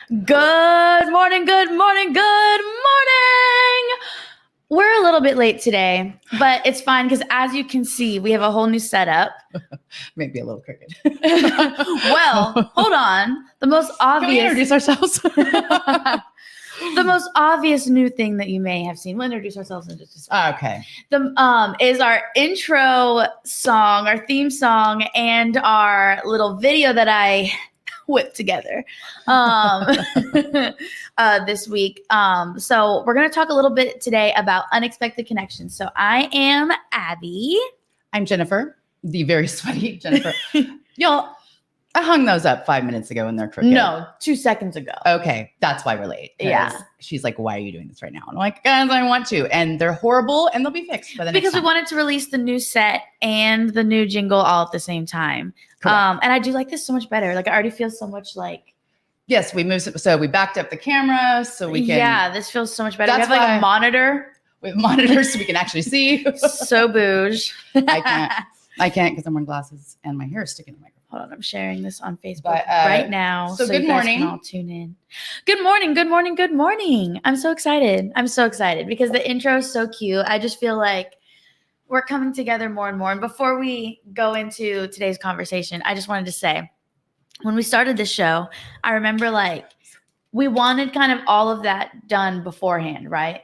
Good morning, good morning, good morning. We're a little bit late today, but it's fine because as you can see, we have a whole new setup. Maybe a little crooked. Well, hold on. The most Can we obvious, introduce ourselves? the most obvious new thing that you may have seen. We'll introduce ourselves in just a second. Okay. Is our intro song, our theme song, and our little video that I whipped together this week. So we're going to talk a little bit today about unexpected connections. So I am Abby. I'm Jennifer, the very sweaty Jennifer. Y'all, I hung those up 5 minutes ago and they're crooked. No, 2 seconds ago. Okay, that's why we're late. Yeah. She's like, why are you doing this right now? And I'm like, guys, I want to. And they're horrible and they'll be fixed by the next Because we time. wanted to release the new set and the new jingle all at the same time. Correct. And I do like this so much better. Like I already feel so much like. Yes, we moved. So we backed up the camera so we can. Yeah, this feels so much better. That's we have like why- a monitor. We have monitors so we can actually see. So bouge. I can't because I'm wearing glasses and my hair is sticking in the microphone. Hold on, I'm sharing this on Facebook But, right now. so So good you guys morning. can all tune in. Good morning, good morning, good morning. I'm so excited. I'm so excited because the intro is so cute. I just feel like we're coming together more and more. And before we go into today's conversation, I just wanted to say, when we started this show, I remember like we wanted kind of all of that done beforehand, right?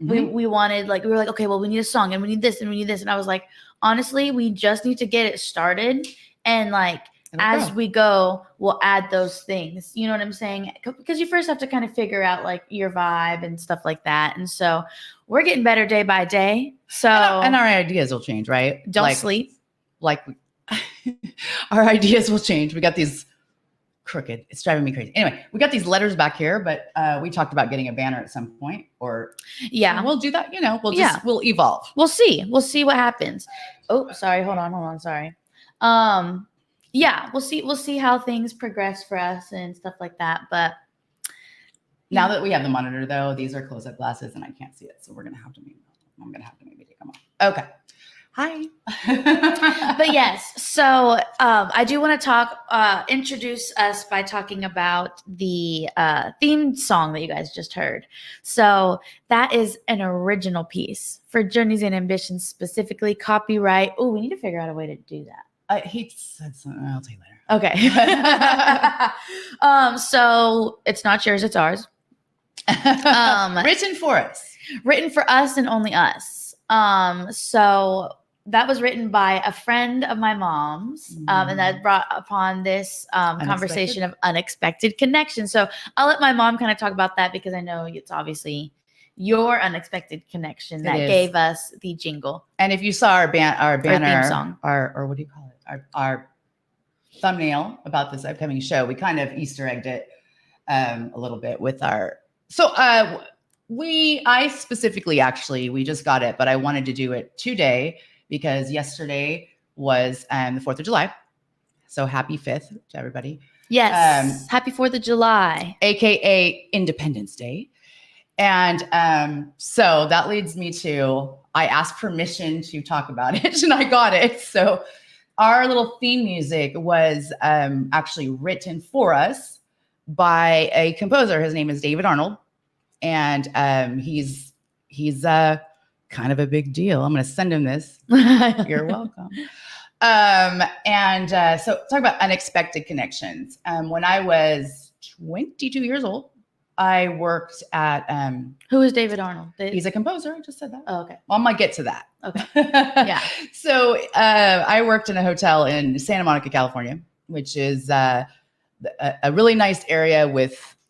Mhm. We wanted like, we were like, okay, well, we need a song and we need this and we need this. And I was like, honestly, we just need to get it started. And like, It'll as grow. we go, we'll add those things. You know what I'm saying? Because you first have to kind of figure out like your vibe and stuff like that. And so we're getting better day by day. So And our ideas will change, right? don't sleep. Like our ideas will change. We got these crooked. It's driving me crazy. Anyway, we got these letters back here, but we talked about getting a banner at some point, or Yeah, we'll do that. Yeah. We'll evolve. we'll see. We'll see what happens. Oh, sorry. Hold on. Sorry. Yeah, we'll see how things progress for us and stuff like that. But Now that we have the monitor, though, these are close-up glasses, and I can't see it, so I'm gonna have to maybe take them off. Okay. Hi. But yes, so I do want to introduce us by talking about the theme song that you guys just heard. So that is an original piece for Journeys and Ambitions, specifically copyright. Oh, we need to figure out a way to do that. He said something. I'll tell you later. Okay. So it's not yours, it's ours. Written for us. Written for us and only us. So that was written by a friend of my mom's, and that brought upon this conversation of unexpected connection. So I'll let my mom kind of talk about that because I know it's obviously your unexpected connection that gave us the jingle. And if you saw our banner, theme song. or what do you call it? Our thumbnail about this upcoming show, we kind of Easter egged it a little bit with our. So I specifically, actually, we just got it, but I wanted to do it today because yesterday was the 4th of July. So happy 5th to everybody. Yes. Happy 4th of July. AKA Independence Day. And so that leads me to, I asked permission to talk about it and I got it. So our little theme music was actually written for us by a composer. His name is David Arnold. And he's kind of a big deal. I'm going to send him this. You're welcome. So talk about unexpected connections. When I was 22 years old, I worked at. Who is David Arnold? He's a composer. I just said that. Oh, okay. Well, I might get to that. Okay. Yeah. So I worked in a hotel in Santa Monica, California, which is a really nice area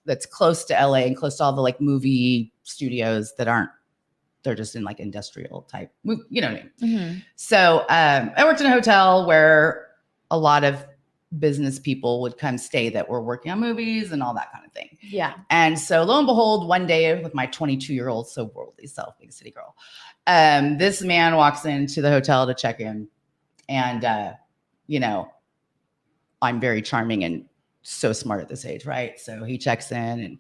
that's close to LA and close to all the like movie studios that aren't. They're just in like industrial type, you know what I mean? Mm-hmm. So I worked in a hotel where a lot of business people would come stay that were working on movies and all that kind of thing. Yeah. And so lo and behold, one day with my 22-year-old, so worldly self, big city girl, this man walks into the hotel to check in. And, I'm very charming and so smart at this age, right? So he checks in and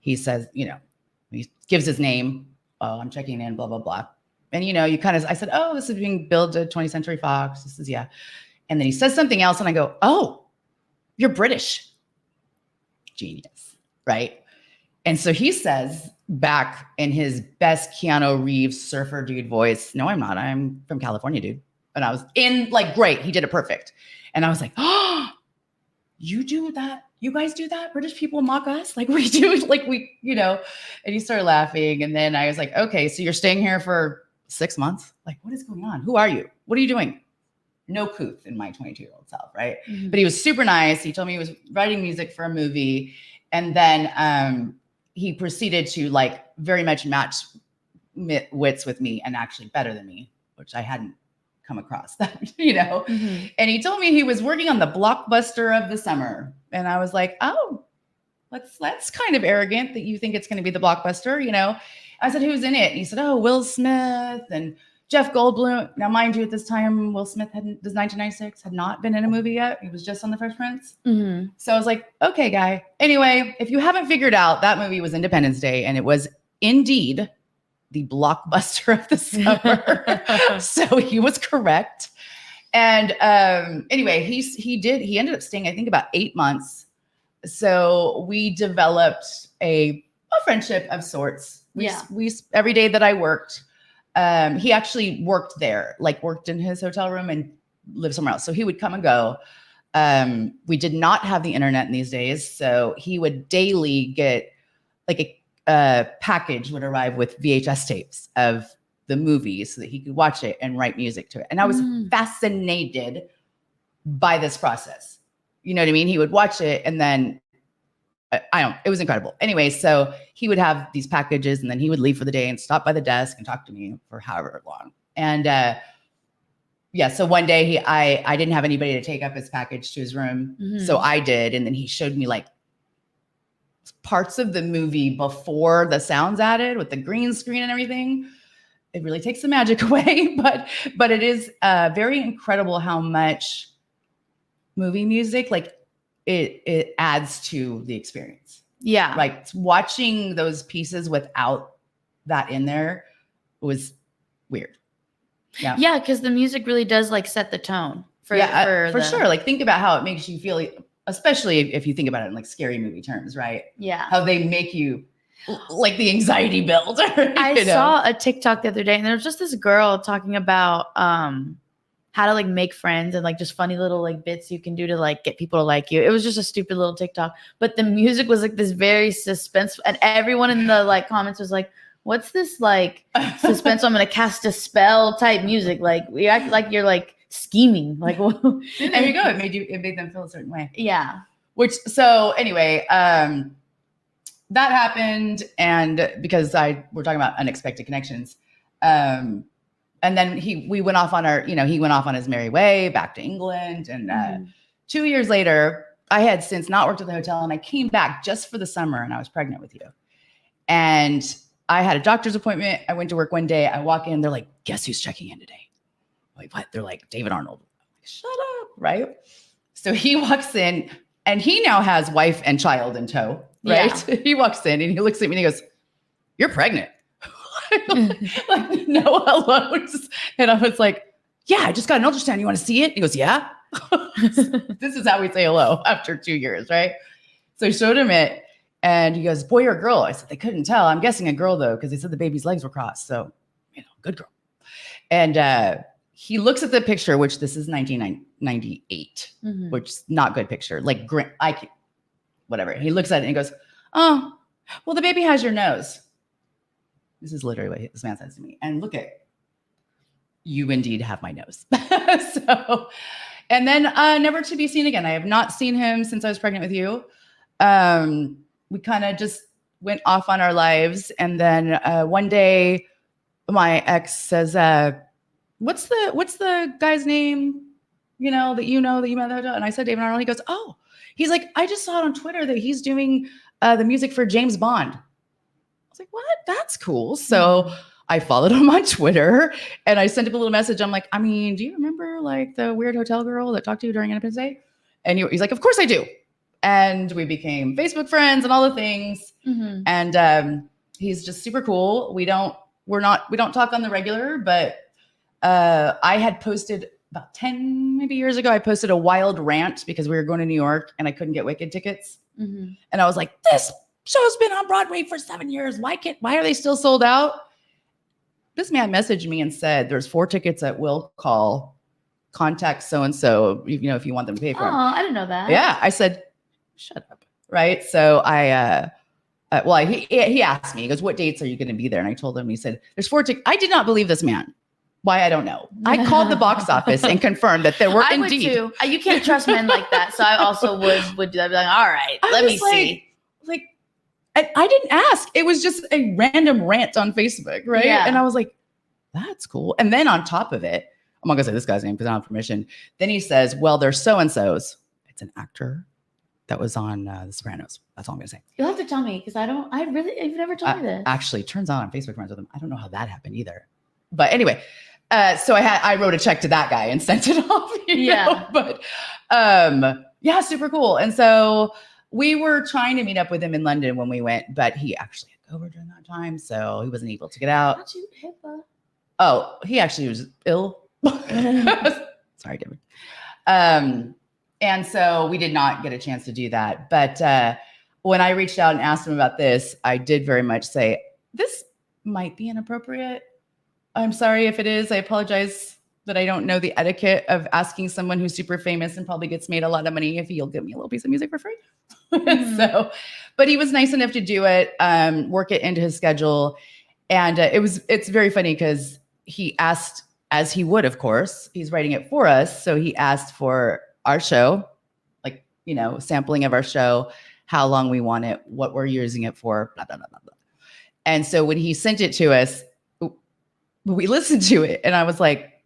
he says, he gives his name. Oh, I'm checking in, blah, blah, blah. And, I said, oh, this is being billed to 20th Century Fox. This is, yeah. And then he says something else and I go, oh, you're British. Genius. right? And so he says back in his best Keanu Reeves surfer dude voice, no, I'm not. I'm from California, dude. And I was in like, great. He did it perfect. And I was like, oh, you do that? You guys do that? British people mock us like we do, like we, you know, and he started laughing. And then I was like, okay, so you're staying here for 6 months? Like, what is going on? Who are you? What are you doing? No couth in my 22-year-old self, right? Mhm. But he was super nice. He told me he was writing music for a movie. And then he proceeded to like very much match wits with me and actually better than me, which I hadn't come across that, you know? Mhm. And he told me he was working on the blockbuster of the summer. And I was like, oh, that's kind of arrogant that you think it's going to be the blockbuster, you know? I said, who's in it? And he said, oh, Will Smith and Jeff Goldblum. Now, mind you, at this time, Will Smith this 1996 had not been in a movie yet. He was just on The Fresh Prince. Mhm. So I was like, okay, guy. Anyway, if you haven't figured out, that movie was Independence Day, and it was indeed the blockbuster of the summer. So he was correct. And anyway, he ended up staying, I think, about 8 months. So we developed a friendship of sorts. We every day that I worked, he actually worked there, like worked in his hotel room and lived somewhere else. So he would come and go. We did not have the internet in these days. So he would daily get like a package would arrive with VHS tapes of the movie so that he could watch it and write music to it. And I was fascinated by this process. You know what I mean? He would watch it and then it was incredible. Anyway, so he would have these packages and then he would leave for the day and stop by the desk and talk to me for however long. And so one day I didn't have anybody to take up his package to his room. Mhm. So I did. And then he showed me like parts of the movie before the sounds added with the green screen and everything. It really takes the magic away, but it is very incredible how much movie music, like it adds to the experience. Yeah. Like watching those pieces without that in there was weird. Yeah. Yeah, because the music really does like set the tone for sure. Like think about how it makes you feel, especially if you think about it in like scary movie terms, right? Yeah. How they make you like the anxiety build. I saw a TikTok the other day and there was just this girl talking about how to like make friends and like just funny little like bits you can do to like get people to like you. It was just a stupid little TikTok, but the music was like this very suspense, and everyone in the like comments was like, what's this like suspense? I'm gonna cast a spell type music. Like you act like you're like scheming. Like there you go. It made them feel a certain way. Yeah. So anyway, that happened, and because we're talking about unexpected connections. And then we went off on he went off on his merry way back to England. And 2 years later, I had since not worked at the hotel and I came back just for the summer and I was pregnant with you. And I had a doctor's appointment. I went to work one day. I walk in, they're like, guess who's checking in today? I'm like, what? They're like, David Arnold. Like, shut up, right? So he walks in and he now has wife and child in tow, right? Yeah. He walks in and he looks at me and he goes, you're pregnant. Like, no, hello. And I was like, yeah, I just got an ultrasound. You want to see it? He goes, yeah. This is how we say hello after 2 years, right? So I showed him it and he goes, boy or girl? I said, they couldn't tell. I'm guessing a girl though, because they said the baby's legs were crossed. So, good girl. And he looks at the picture, which this is 1998, which is not good picture. Like, whatever. He looks at it and he goes, oh, well, the baby has your nose. This is literally what this man says to me. And look at, you indeed have my nose. So, and then never to be seen again. I have not seen him since I was pregnant with you. We kind of just went off on our lives. And then one day my ex says, what's the guy's name, that you met at the hotel? And I said, David Arnold. He goes, oh, he's like, I just saw it on Twitter that he's doing the music for James Bond. I was like, what? That's cool. So I followed him on Twitter and I sent him a little message. I'm like, do you remember like the weird hotel girl that talked to you during Independence Day? And he's like, of course I do. And we became Facebook friends and all the things. And he's just super cool. We don't talk on the regular, but I had posted about 10 maybe years ago. I posted a wild rant because we were going to New York and I couldn't get Wicked tickets. And I was like, this show's been on Broadway for 7 years. Why are they still sold out? This man messaged me and said, there's 4 tickets at will call. Contact so-and-so, if you want them to pay for them. Oh, I didn't know that. Yeah. I said, shut up. Right. So he asked me, he goes, what dates are you going to be there? And I told him, he said, there's 4 tickets. I did not believe this man. Why? I don't know. I called the box office and confirmed that there were indeed. I would too. You can't trust men like that. So I also would do that. Be like, all right, let me see. Like, I didn't ask. It was just a random rant on Facebook. Right. Yeah. And I was like, that's cool. And then on top of it, I'm not going to say this guy's name because I don't have permission. Then he says, well, there's so-and-so's. It's an actor that was on The Sopranos. That's all I'm going to say. You'll have to tell me because you've never told me this. Actually, turns out I'm Facebook friends with him. I don't know how that happened either. But anyway, so I wrote a check to that guy and sent it off. Yeah. But yeah, super cool. And so we were trying to meet up with him in London when we went, but he actually had COVID during that time. So he wasn't able to get out. Not you, HIPAA. Oh, he actually was ill. Sorry, David. And so we did not get a chance to do that. But when I reached out and asked him about this, I did very much say, this might be inappropriate. I'm sorry if it is. I apologize that I don't know the etiquette of asking someone who's super famous and probably gets made a lot of money if he'll give me a little piece of music for free. Mm-hmm. But he was nice enough to do it, work it into his schedule. And it's very funny because he asked, as he would, of course, he's writing it for us. So he asked for our show, like, sampling of our show, how long we want it, what we're using it for, blah, blah, blah, blah, blah. And so when he sent it to us, we listened to it and I was like,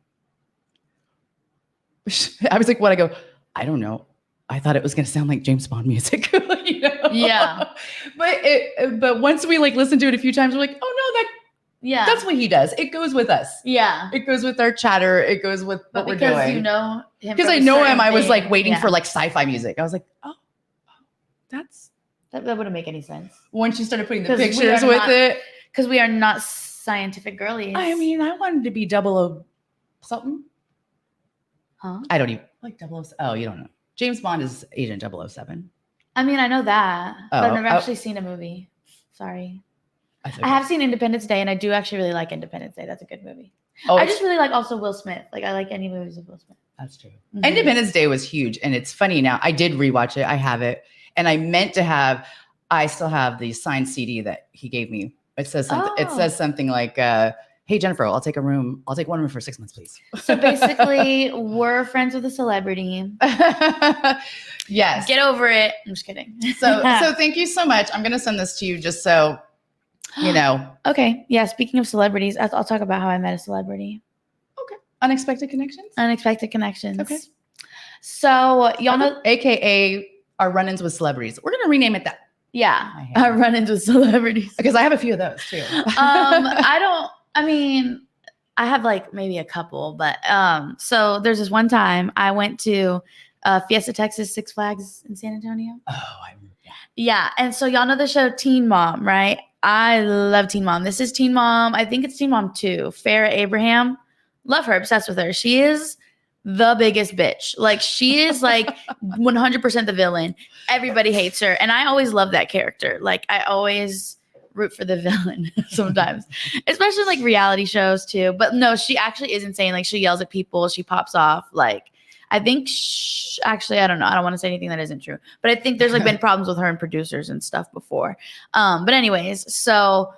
what? I go, I don't know. I thought it was going to sound like James Bond music. Yeah. But once we listened to it a few times, we're like, oh no, that's what he does. It goes with us. Yeah. It goes with our chatter. It goes with what we're doing. Because you know him. Because I know him, I was waiting for sci-fi music. I was like, oh, that wouldn't make any sense. Once you started putting the pictures with it. Because we are not scientific girlies. I mean, I wanted to be 00 something. Huh? I don't even like 00. Oh, you don't know. James Bond is Agent 007. I mean, I know that, but I've never actually seen a movie. Sorry. I have seen Independence Day, and I do actually really like Independence Day. That's a good movie. Oh, I just really like also Will Smith. I like any movies of Will Smith. That's true. Mm-hmm. Independence Day was huge, and it's funny now. I did rewatch it. I have it, and I meant to have. I still have the signed CD that he gave me. It says something. Oh. It says something like, "Hey Jennifer, I'll take 1 room for 6 months, please." So basically, we're friends with a celebrity. Yes. Get over it. I'm just kidding. So thank you so much. I'm gonna send this to you just so you know. Okay. Yeah. Speaking of celebrities, I'll talk about how I met a celebrity. Okay. Unexpected connections. Unexpected connections. Okay. So y'all know, AKA our run-ins with celebrities. We're gonna rename it that. Yeah, our run-ins with celebrities. Because I have a few of those too. I have maybe a couple, but so there's this one time I went to Fiesta, Texas, Six Flags in San Antonio. Oh, I remember that. Yeah, and so y'all know the show Teen Mom, right? I love Teen Mom. This is Teen Mom. I think it's Teen Mom 2. Farrah Abraham. Love her, obsessed with her. She is the biggest bitch. She is 100% the villain. Everybody hates her. And I always love that character. I always root for the villain sometimes, especially reality shows too. But no, she actually is insane. She yells at people. She pops off. I think actually, I don't know. I don't want to say anything that isn't true, but I think there's been problems with her and producers and stuff before. But anyways, so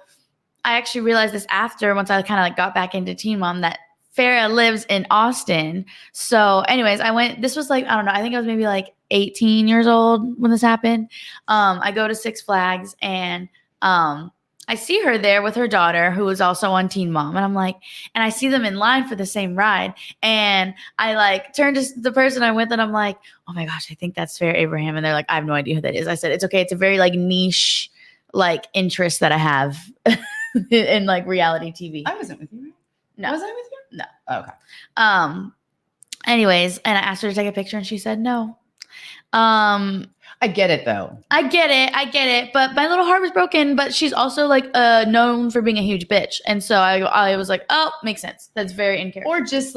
I actually realized this after, once I kind of got back into Teen Mom, that Farrah lives in Austin. So anyways, this was I don't know, I think I was maybe 18 years old when this happened. I go to Six Flags and I see her there with her daughter who is also on Teen Mom. And and I see them in line for the same ride. And I turn to the person I'm with and I'm like, oh my gosh, I think that's Farrah Abraham. And they're like, I have no idea who that is. I said, it's okay. It's a very niche interest that I have in reality TV. I wasn't with you, right? No. Was I with you? No. Oh, okay. Anyways, and I asked her to take a picture and she said no. I get it though. I get it. But my little heart was broken, but she's also known for being a huge bitch. And so I was like, oh, makes sense. That's very in character. Or just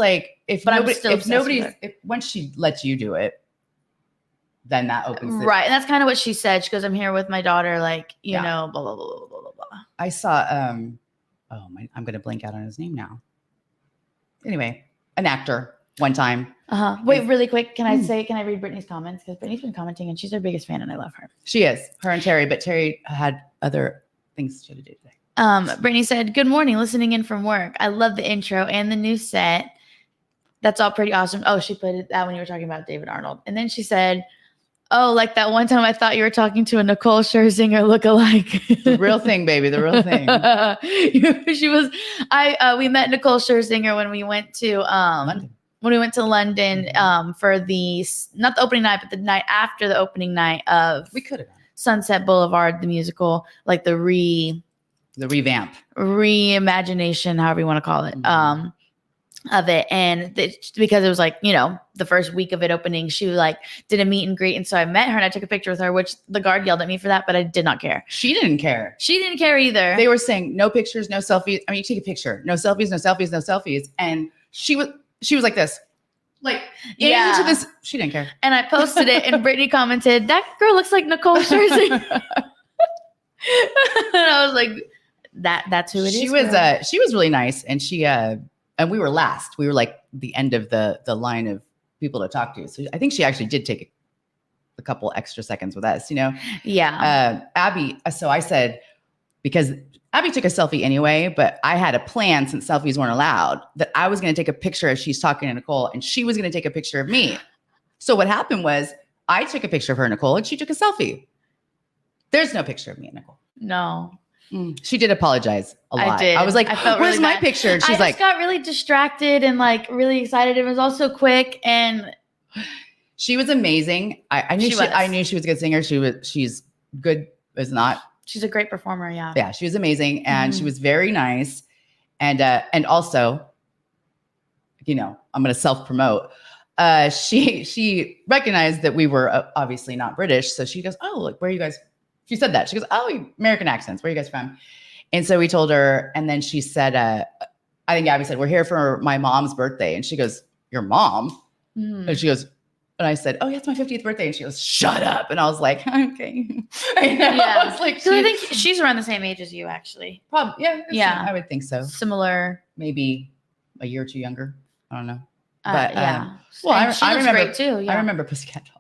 once she lets you do it, then that opens it. Right. And that's kind of what she said. She goes, I'm here with my daughter, like, you Yeah. know, blah, blah, blah, blah, blah, blah, blah. I saw, I'm going to blank out on his name now. Anyway, an actor one time. Wait, really quick. Can I read Brittany's comments? Because Brittany's been commenting and she's our biggest fan and I love her. She is. Her and Terry, but Terry had other things she had to do today. Brittany said, good morning, listening in from work. I love the intro and the new set. That's all pretty awesome. Oh, she put that when you were talking about David Arnold. And then she said, oh, like that one time I thought you were talking to a Nicole Scherzinger lookalike. The real thing, baby. The real thing. We met Nicole Scherzinger when we went to London. When we went to London for not the opening night, but the night after the opening night of we could have Sunset Boulevard, the musical, like the revamp, reimagination, however you want to call it, of it. And because it was like, you know, the first week of it opening, she like did a meet and greet. And so I met her and I took a picture with her, which the guard yelled at me for that, but I did not care. She didn't care. She didn't care either. They were saying no pictures, no selfies. I mean, you take a picture, no selfies, no selfies, no selfies. And she was like this, like, into this. She didn't care. And I posted it and Brittany commented, that girl looks like Nicole Scherzinger. And I was like, that's who it is. She was really nice. And and we were last. We were like the end of the line of people to talk to. So I think she actually did take a couple extra seconds with us, you know? Yeah. Abby. So I said, because Abby took a selfie anyway, but I had a plan since selfies weren't allowed that I was going to take a picture as she's talking to Nicole and she was going to take a picture of me. So what happened was I took a picture of her, Nicole, and she took a selfie. There's no picture of me and Nicole. No. She did apologize a lot. I did. I was like, where's really my picture? And she's like, I got really distracted and like really excited. It was also quick and she was amazing. I knew she was a good singer. She's good as not. She's a great performer. Yeah. Yeah. She was amazing. And she was very nice. And also, you know, I'm going to self-promote. She recognized that we were obviously not British. So she goes, oh, like, where are you guys? She said that. She goes, oh, American accents. Where are you guys from? And so we told her, and then she said, I think Abby said, we're here for my mom's birthday. And she goes, your mom? And she goes, and I said, oh, yeah, it's my 50th birthday. And she goes, shut up. And I was like, okay. Yeah. I was like, I think she's around the same age as you, actually. Probably. Yeah. I would think so. Similar. Maybe a year or two younger. I don't know. But yeah. Well, I remember great too. Yeah. I remember Pussycat Dolls.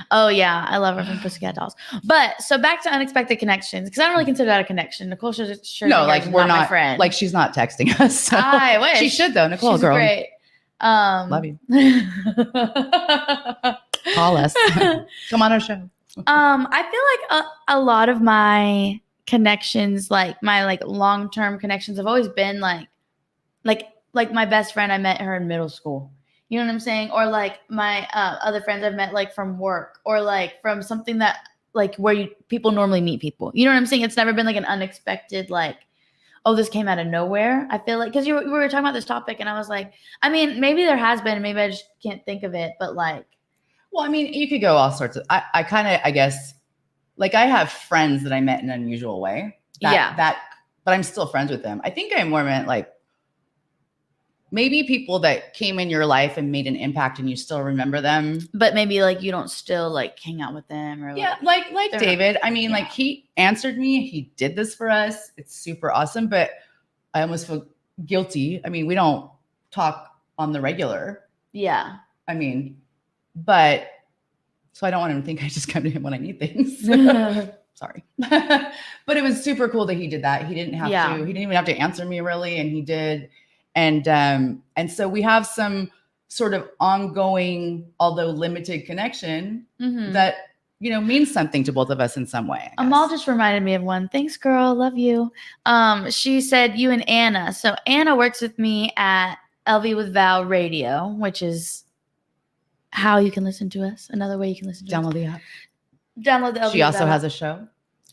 Oh yeah, I love her from Pussycat Dolls. But so back to unexpected connections, because I don't really consider that a connection. Nicole sure no, like we're not my friend. Like she's not texting us. So. I wish she should though. Nicole, she's girl, great. Love you. Call us. Come on our show. I feel like a lot of my connections, like my like long-term connections, have always been like my best friend. I met her in middle school. You know what I'm saying? Or like my other friends I've met like from work or like from something that like where people normally meet people. You know what I'm saying? It's never been like an unexpected like, oh, this came out of nowhere. I feel like because we were talking about this topic and I was like, I mean, maybe there has been, maybe I just can't think of it, but like. Well, I mean, you could go all sorts of. I kind of, I guess, like I have friends that I met in an unusual way. But I'm still friends with them. I think I more meant like. Maybe people that came in your life and made an impact and you still remember them. But maybe like you don't still like hang out with them or like David. I mean, like he answered me. He did this for us. It's super awesome. But I almost feel guilty. I mean, we don't talk on the regular. Yeah. I mean, but so I don't want him to think I just come to him when I need things. Sorry. But it was super cool that he did that. He didn't have to. He didn't even have to answer me really. And he did. And so we have some sort of ongoing, although limited connection that, you know, means something to both of us in some way. Amal just reminded me of one. Thanks, girl. Love you. She said you and Anna. So Anna works with me at LV with Val Radio, which is how you can listen to us. Another way you can listen to us. Download the app. Download the LV. She also has a show.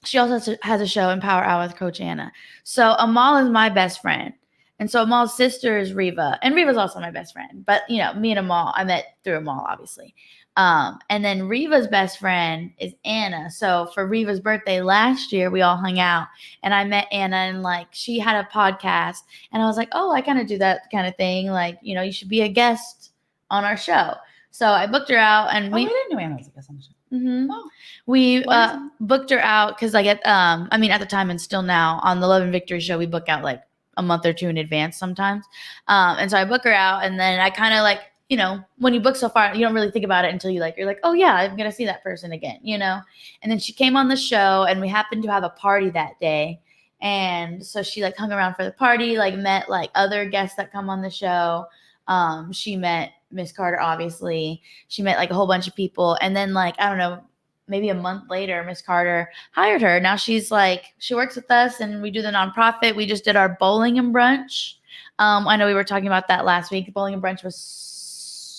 She also has a show, Empower Hour with Coach Anna. So Amal is my best friend. And so Amal's sister is Reva. And Reva's also my best friend. But, you know, me and Amal, I met through Amal, obviously. And then Reva's best friend is Anna. So for Reva's birthday last year, we all hung out. And I met Anna and, like, she had a podcast. And I was like, oh, I kind of do that kind of thing. Like, you know, you should be a guest on our show. So I booked her out, and I didn't know Anna was a guest on the show. Oh, we what is it? booked her out because I get I mean, at the time and still now on the Love and Victory show, we book out like a month or two in advance sometimes. And so I book her out, and then I kind of like, you know, when you book so far, you don't really think about it until you're like, oh yeah, I'm gonna see that person again, you know. And then she came on the show, and we happened to have a party that day, and so she like hung around for the party, like met like other guests that come on the show. She met Miss Carter, obviously. She met like a whole bunch of people, and then like I don't know, maybe a month later, Miss Carter hired her. Now she's like, she works with us, and we do the nonprofit. We just did our bowling and brunch. I know we were talking about that last week. Bowling and brunch was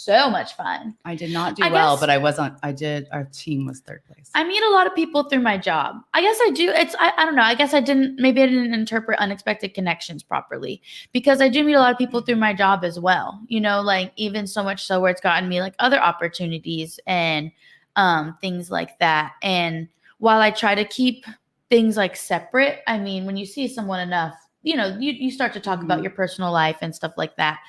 so much fun. I did not do well, but I was on. I did. Our team was third place. I meet a lot of people through my job. I guess I do. I don't know. I guess I didn't interpret unexpected connections properly, because I do meet a lot of people through my job as well. You know, like even so much so where it's gotten me like other opportunities and things like that. And while I try to keep things like separate, I mean, when you see someone enough, you know, you start to talk about your personal life and stuff like that.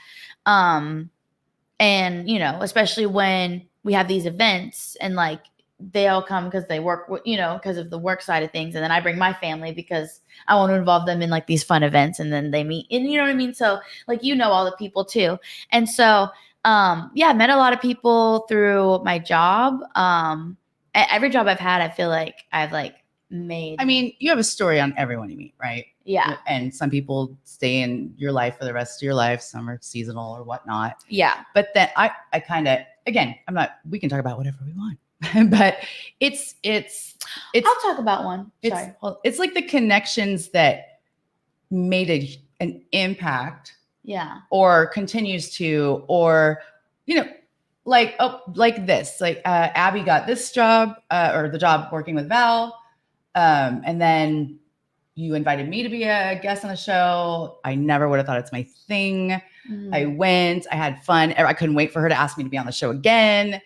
And, you know, especially when we have these events and like they all come because they work, you know, because of the work side of things. And then I bring my family because I want to involve them in like these fun events, and then they meet, and you know what I mean? So like, you know, all the people too. And so, yeah, I met a lot of people through my job. Every job I've had, I feel like I've like made. I mean, you have a story on everyone you meet, right? Yeah. And some people stay in your life for the rest of your life. Some are seasonal or whatnot. Yeah. But then I kind of, again, we can talk about whatever we want, but it's, I'll talk about one. Sorry. It's like the connections that made an impact. Yeah. Or continues to, or, you know, like, like this, like Abby got this job or the job working with Val. And then you invited me to be a guest on the show. I never would have thought it's my thing. I went, I had fun. I couldn't wait for her to ask me to be on the show again.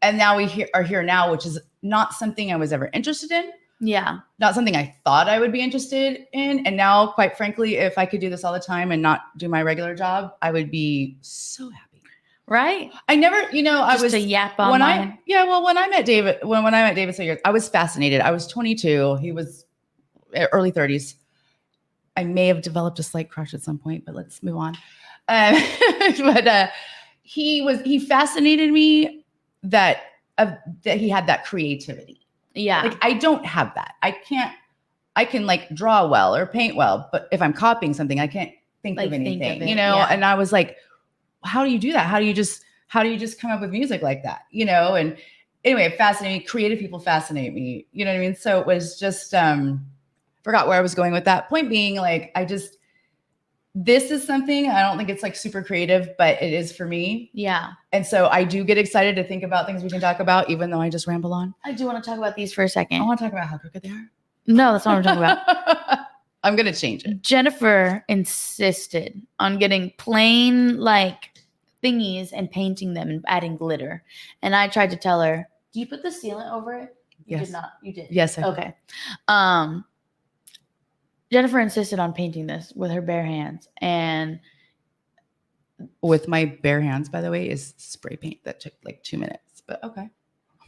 And now we are here now, which is not something I was ever interested in. Yeah. Not something I thought I would be interested in. And now, quite frankly, if I could do this all the time and not do my regular job, I would be so happy. Right. I never, you know, Just I was a yap on when mine. when I met David, when I met David Sayers, I was fascinated. I was 22. He was early 30s. I may have developed a slight crush at some point, but let's move on. But he fascinated me that he had that creativity. Yeah. Like I don't have that. I can like draw well or paint well, but if I'm copying something, I can't think of anything, you know? Yeah. And I was like, how do you do that? How do you just come up with music like that? You know? And anyway, it fascinated me. Creative people fascinate me. You know what I mean? So it was just, forgot where I was going with that. Point being, like, this is something, I don't think it's like super creative, but it is for me. Yeah. And so I do get excited to think about things we can talk about, even though I just ramble on. I do want to talk about these for a second. I want to talk about how crooked they are. No, that's not what I'm talking about. I'm going to change it. Jennifer insisted on getting plain like thingies and painting them and adding glitter. And I tried to tell her, do you put the sealant over it? You Yes. did not. You did. Yes. Okay. Jennifer insisted on painting this with her bare hands. And with my bare hands, by the way, is spray paint that took like 2 minutes. But okay.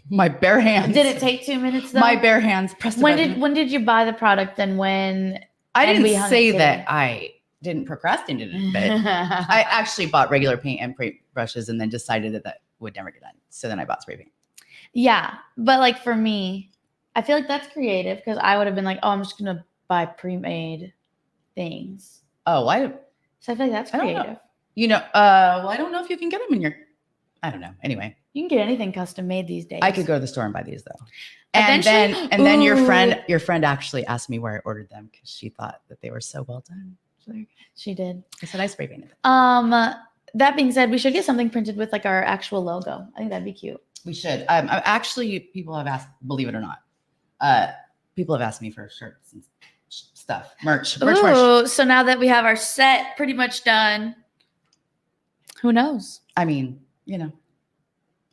My bare hands. Did it take 2 minutes though? My bare hands. When did you buy the product and when? I didn't say that I didn't procrastinate it, but I actually bought regular paint and paint brushes and then decided that would never get done. So then I bought spray paint. Yeah. But like for me, I feel like that's creative because I would have been like, oh, I'm just going to buy pre-made things. Oh, so I feel like that's creative. You know, well, I don't know if you can get them in your, I don't know. Anyway. You can get anything custom made these days. I could go to the store and buy these though. And then your friend actually asked me where I ordered them because she thought that they were so well done. She did. I said I spray painted them. That being said, we should get something printed with like our actual logo. I think that'd be cute. We should. Actually, people have asked, believe it or not, people have asked me for shirts and stuff, merch. So now that we have our set pretty much done, who knows? I mean, you know,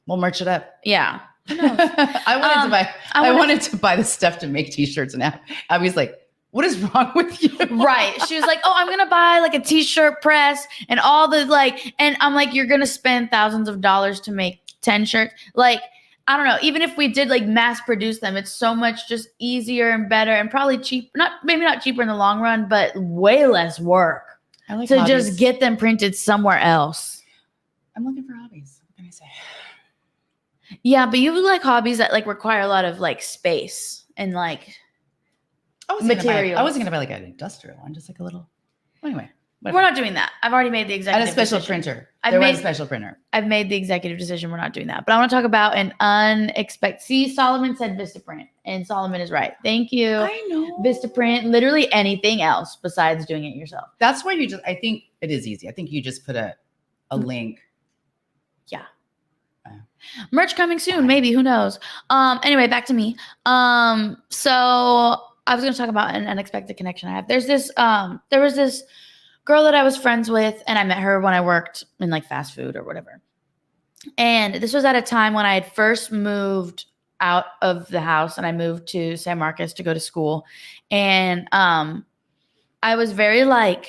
we'll merch it up. Yeah. Who knows? I wanted to buy the stuff to make t-shirts, and Abby's like, what is wrong with you? Right. She was like, oh, I'm going to buy like a t-shirt press and all the like, and I'm like, you're going to spend thousands of dollars to make 10 shirts. Like, I don't know, even if we did like mass produce them, it's so much just easier and better and probably cheap, maybe not cheaper in the long run, but way less work I like to hobbies. just get them printed somewhere else. I'm looking for hobbies. What can I say? Yeah, but you like hobbies that like require a lot of like space and like materials. I wasn't gonna buy like an industrial one, just like a little. Anyway, whatever. We're not doing that. I've already made the executive and a special decision. printer. There was a special printer. I've made the executive decision. We're not doing that. But I want to talk about an unexpected. See, Solomon said Vistaprint, and Solomon is right. Thank you. I know. Vistaprint, literally anything else besides doing it yourself. That's where you just. I think it is easy. I think you just put a link. Yeah. Merch coming soon, maybe, who knows. Anyway, back to me. So I was going to talk about an unexpected connection I have. There was this girl that I was friends with, and I met her when I worked in like fast food or whatever. And this was at a time when I had first moved out of the house and I moved to San Marcos to go to school. And I was very lonely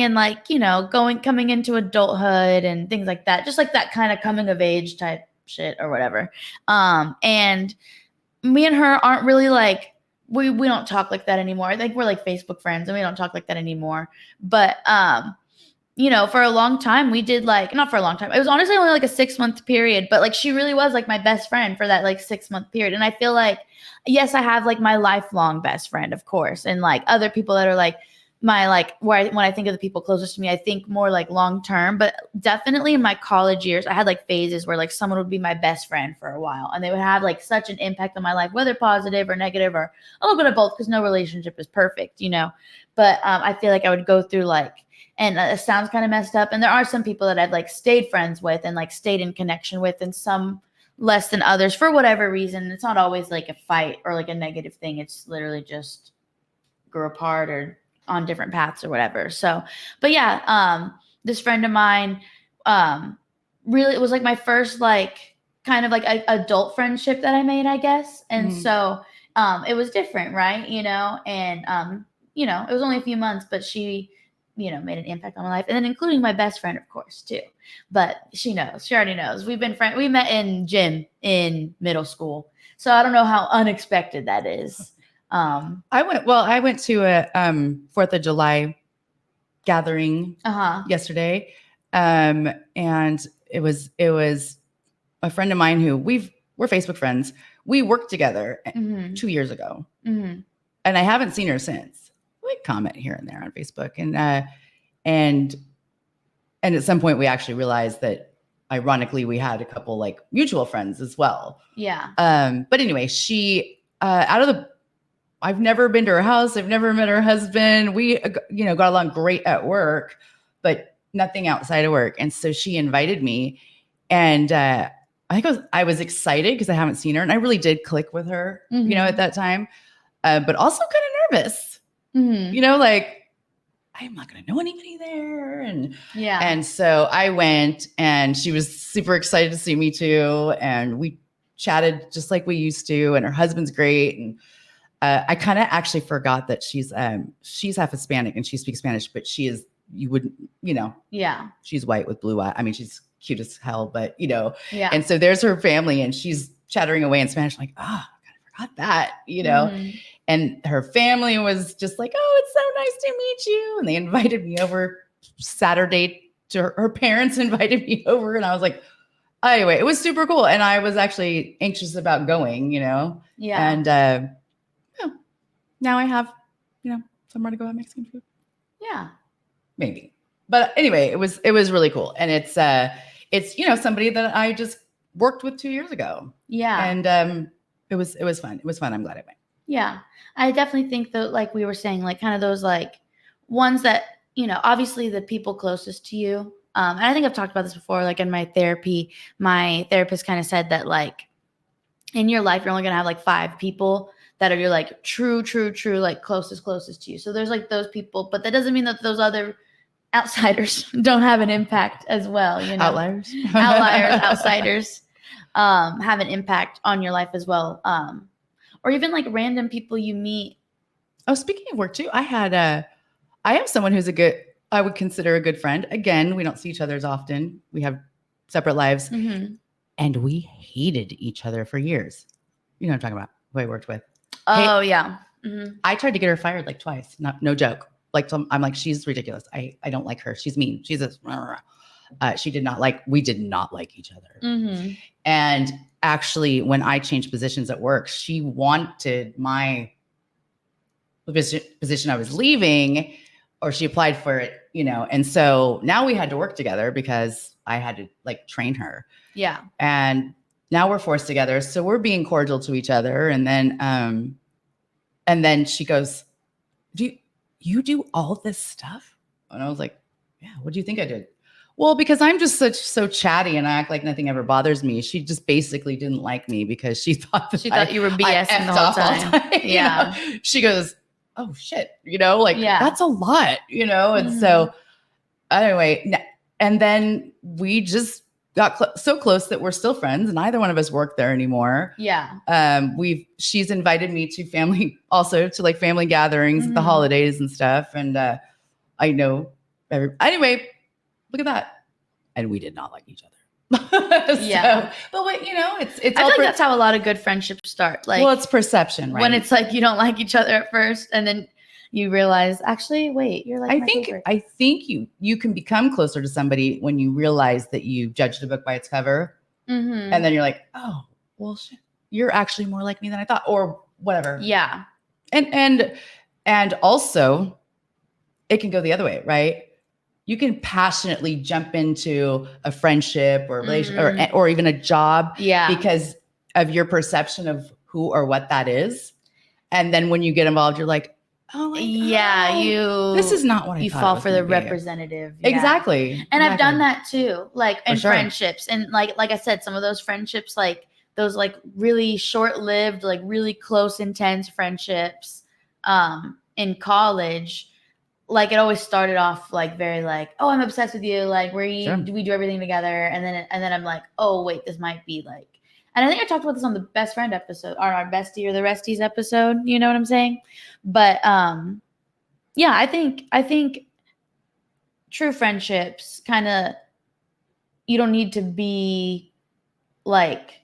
and like, you know, coming into adulthood and things like that. Just like that kind of coming of age type shit or whatever. And me and her aren't really like, we don't talk like that anymore. I think we're like Facebook friends and we don't talk like that anymore. But, you know, for a long time we did like, not for a long time. It was honestly only like a 6-month period, but like she really was like my best friend for that like 6-month period. And I feel like, yes, I have like my lifelong best friend, of course. And like other people that are like my, like when I think of the people closest to me, I think more like long-term, but definitely in my college years, I had like phases where like someone would be my best friend for a while and they would have like such an impact on my life, whether positive or negative or a little bit of both, because no relationship is perfect, you know? But I feel like I would go through like, and it sounds kind of messed up. And there are some people that I've like stayed friends with and like stayed in connection with, and some less than others for whatever reason. It's not always like a fight or like a negative thing. It's literally just grew apart or on different paths or whatever. So, but yeah, this friend of mine, really, it was like my first, like kind of like adult friendship that I made, I guess. And so, it was different, right? You know, and, you know, it was only a few months, but she, you know, made an impact on my life, and then including my best friend, of course, too. But she already knows. We met in gym in middle school. So I don't know how unexpected that is. I went to a 4th of July gathering yesterday. And it was a friend of mine who we're Facebook friends. We worked together 2 years ago. And I haven't seen her since. We comment here and there on Facebook. And at some point we actually realized that ironically we had a couple like mutual friends as well. Yeah. But anyway, she I've never been to her house. I've never met her husband. We, you know, got along great at work, but nothing outside of work. And so she invited me, and I think I was excited because I haven't seen her, and I really did click with her, you know, at that time, but also kind of nervous, you know, like I'm not going to know anybody there. And so I went, and she was super excited to see me too. And we chatted just like we used to, and her husband's great. And I kind of actually forgot that she's half Hispanic and she speaks Spanish, but she's white with blue eyes. I mean, she's cute as hell, but you know, and so there's her family, and she's chattering away in Spanish. I'm like, oh, I forgot that, you know, and her family was just like, oh, it's so nice to meet you. And they invited me over Saturday her parents invited me over, and I was like, anyway, it was super cool. And I was actually anxious about going, you know? Yeah. And, now I have, you know, somewhere to go have Mexican food. Yeah. Maybe. But anyway, it was really cool. And it's, you know, somebody that I just worked with 2 years ago. Yeah. And it was fun. It was fun. I'm glad I went. Yeah. I definitely think that, like we were saying, like kind of those like ones that, you know, obviously the people closest to you. And I think I've talked about this before, like in my therapy, my therapist kind of said that like in your life, you're only going to have like 5 people that are your like true, like closest to you. So there's like those people, but that doesn't mean that those other outsiders don't have an impact as well. You know, Outliers, outsiders have an impact on your life as well. Or even like random people you meet. Oh, speaking of work too, I have someone who's I would consider a good friend. Again, we don't see each other as often. We have separate lives. Mm-hmm. And we hated each other for years. You know what I'm talking about, who I worked with. Oh, yeah. Mm-hmm. I tried to get her fired like twice. No joke. Like, I'm like, she's ridiculous. I don't like her. She's mean. She's a, we did not like each other. Mm-hmm. And actually, when I changed positions at work, she wanted my position I was leaving, or she applied for it, and so now we had to work together because I had to like train her. Yeah. And now we're forced together. So we're being cordial to each other. And then she goes, do you do all this stuff? And I was like, yeah, what do you think I did? Well, because I'm just so chatty and I act like nothing ever bothers me. She just basically didn't like me because she thought that you were BSing the whole time. Yeah. She goes, oh shit, that's a lot, And so anyway, and then we just got so close that we're still friends, and neither one of us work there anymore. Yeah. She's invited me to family gatherings at the holidays and stuff. And I know anyway, look at that. And we did not like each other. Yeah. But it's I feel like that's how a lot of good friendships start. Like, well, it's perception, right? When it's like you don't like each other at first, and then you realize, actually, wait, you're like favorite. I think you can become closer to somebody when you realize that you judged a book by its cover. Mm-hmm. And then you're like, oh, well, shit, you're actually more like me than I thought, or whatever. Yeah. And also, it can go the other way, right? You can passionately jump into a friendship or a relationship or even a job because of your perception of who or what that is. And then when you get involved, you're like, oh, this is not what I thought. You fall for the representative. Yeah. Exactly. And I've done that too, like in friendships. And like I said, some of those friendships, like those like really short-lived, like really close, intense friendships in college, like it always started off like very like, oh, I'm obsessed with you. Like we do everything together. And then I'm like, oh, wait, this might be like, and I think I talked about this on the best friend episode, or our bestie or the resties episode. You know what I'm saying? But yeah, I think true friendships kind of, you don't need to be like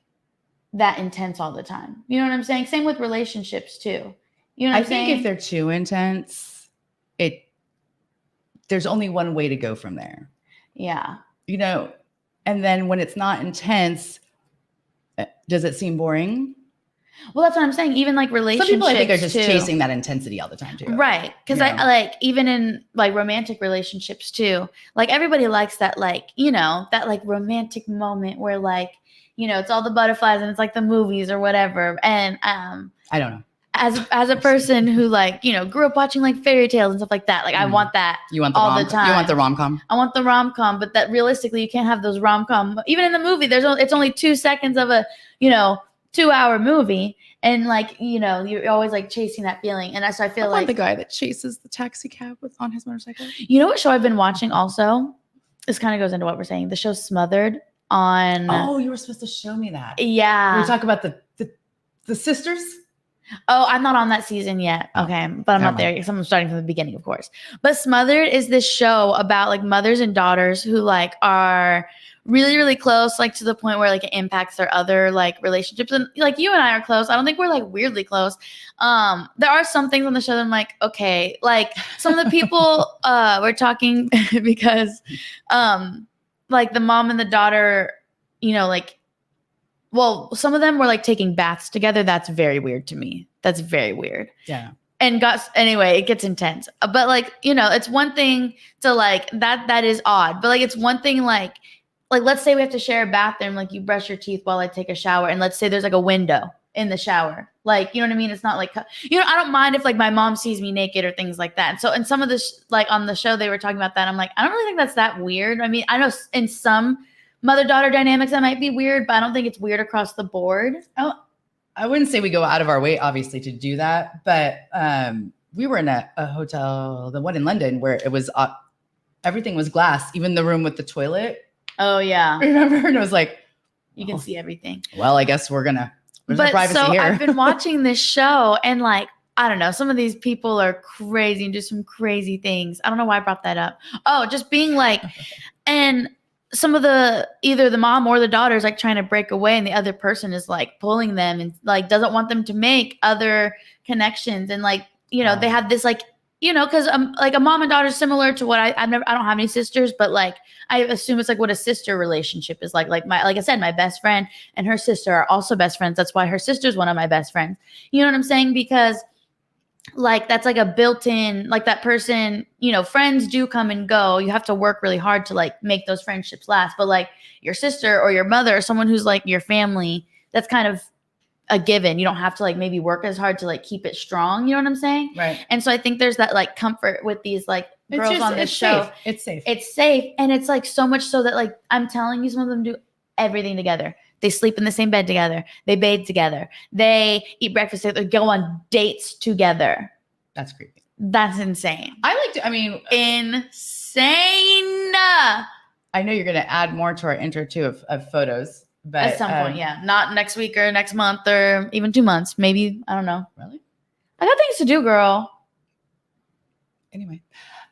that intense all the time. You know what I'm saying? Same with relationships too. You know what I'm saying? I think if they're too intense, there's only one way to go from there. Yeah. And then when it's not intense, does it seem boring? Well, that's what I'm saying. Even like relationships, some people I think are just chasing that intensity all the time too. Right. Because I like, even in like romantic relationships too, like everybody likes that, like, that like romantic moment where like, it's all the butterflies and it's like the movies or whatever. And I don't know. As a person who like, grew up watching like fairy tales and stuff like that, like I want that all the time. You want the rom-com? I want the rom-com, but that realistically you can't have those rom-com. Even in the movie, it's only 2 seconds of a, 2-hour movie. And like, you're always like chasing that feeling. And so I feel like the guy that chases the taxi cab on his motorcycle. You know what show I've been watching also? This kind of goes into what we're saying. The show Smothered on. Oh, you were supposed to show me that. Yeah. We talk about the sisters. Oh, I'm not on that season yet. Okay. But I'm not there because I'm starting from the beginning, of course. But Smothered is this show about like mothers and daughters who like are really, really close, like to the point where like it impacts their other like relationships. And like you and I are close. I don't think we're like weirdly close. There are some things on the show that I'm like, okay, like some of the people we're talking because like the mom and the daughter, like, well, some of them were like taking baths together. That's very weird to me. That's very weird. Yeah. And anyway, it gets intense. But like, it's one thing to like that is odd. But like, it's one thing like let's say we have to share a bathroom. Like you brush your teeth while I take a shower, and let's say there's like a window in the shower. Like, you know what I mean? It's not like, I don't mind if like my mom sees me naked or things like that. And so in some of this, like on the show, they were talking about that. I'm like, I don't really think that's that weird. I mean, I know in some mother-daughter dynamics that might be weird, but I don't think it's weird across the board. Oh, I wouldn't say we go out of our way, obviously, to do that. But we were in a hotel, the one in London, where it was everything was glass, even the room with the toilet. Oh, yeah. Remember? And it was like, you can see everything. Well, I guess there's no privacy here. I've been watching this show, and like, I don't know, some of these people are crazy and do some crazy things. I don't know why I brought that up. Oh, just being like, and some of the either the mom or the daughter is like trying to break away, and the other person is like pulling them and like doesn't want them to make other connections, and like they have this like because like a mom and daughter is similar to what I don't have any sisters, but like I assume it's like what a sister relationship is like I said, my best friend and her sister are also best friends. That's why her sister's one of my best friends. You know what I'm saying? Because like that's like a built-in, like that person, friends do come and go. You have to work really hard to like make those friendships last. But like your sister or your mother or someone who's like your family, that's kind of a given. You don't have to like maybe work as hard to like keep it strong. You know what I'm saying? Right. And so I think there's that like comfort with these like girls on this show. Safe. It's safe. It's safe. And it's like so much so that like I'm telling you, some of them do everything together. They sleep in the same bed together. They bathe together. They eat breakfast together. They go on dates together. That's creepy. That's insane. Insane. I know you're going to add more to our intro too of photos. But at some point, yeah. Not next week or next month or even 2 months. Maybe. I don't know. Really? I got things to do, girl. Anyway.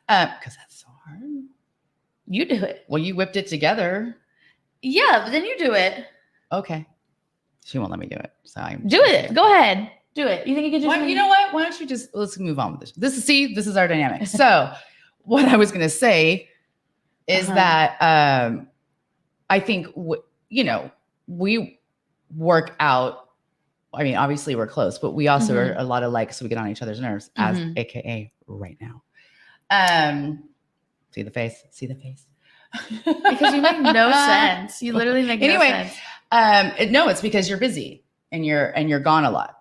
Because that's so hard. You do it. Well, you whipped it together. Yeah, but then you do it. Okay. She won't let me do it. So do it. Go ahead. Do it. You think you can just you know what? Why don't you just let's move on with this. This is our dynamic. So what I was gonna say is that I think we work out. I mean, obviously we're close, but we also are a lot alike, so we get on each other's nerves, as AKA right now. See the face? Because you make no sense. You literally make no sense. No, it's because you're busy and you're gone a lot.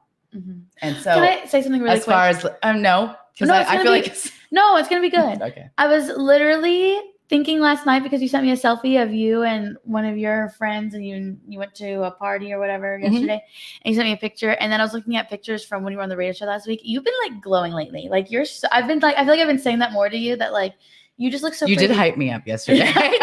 And so can I say something really quick? As far as no, because I feel like it's gonna be good. Okay. I was literally thinking last night because you sent me a selfie of you and one of your friends, and you went to a party or whatever yesterday, and you sent me a picture. And then I was looking at pictures from when you were on the radio show last week. You've been like glowing lately. Like I feel like I've been saying that more to you, that like you just look so You pretty. did hype me up yesterday. I did.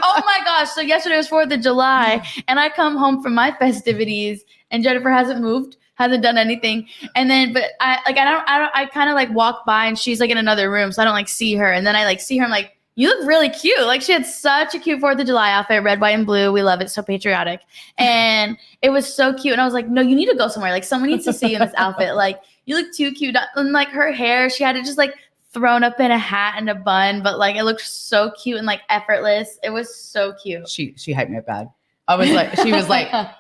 Oh my gosh. So yesterday was 4th of July and I come home from my festivities and Jennifer hasn't moved, hasn't done anything. And then, but I kind of like walk by and she's like in another room. So I don't like see her. And then I like see her. I'm like, you look really cute. Like she had such a cute 4th of July outfit, red, white, and blue. We love it. So patriotic. And it was so cute. And I was like, no, you need to go somewhere. Like someone needs to see you in this outfit. Like you look too cute. And like her hair, she had it just like thrown up in a hat and a bun, but like it looked so cute and like effortless. It was so cute. She hyped me up bad. I was like,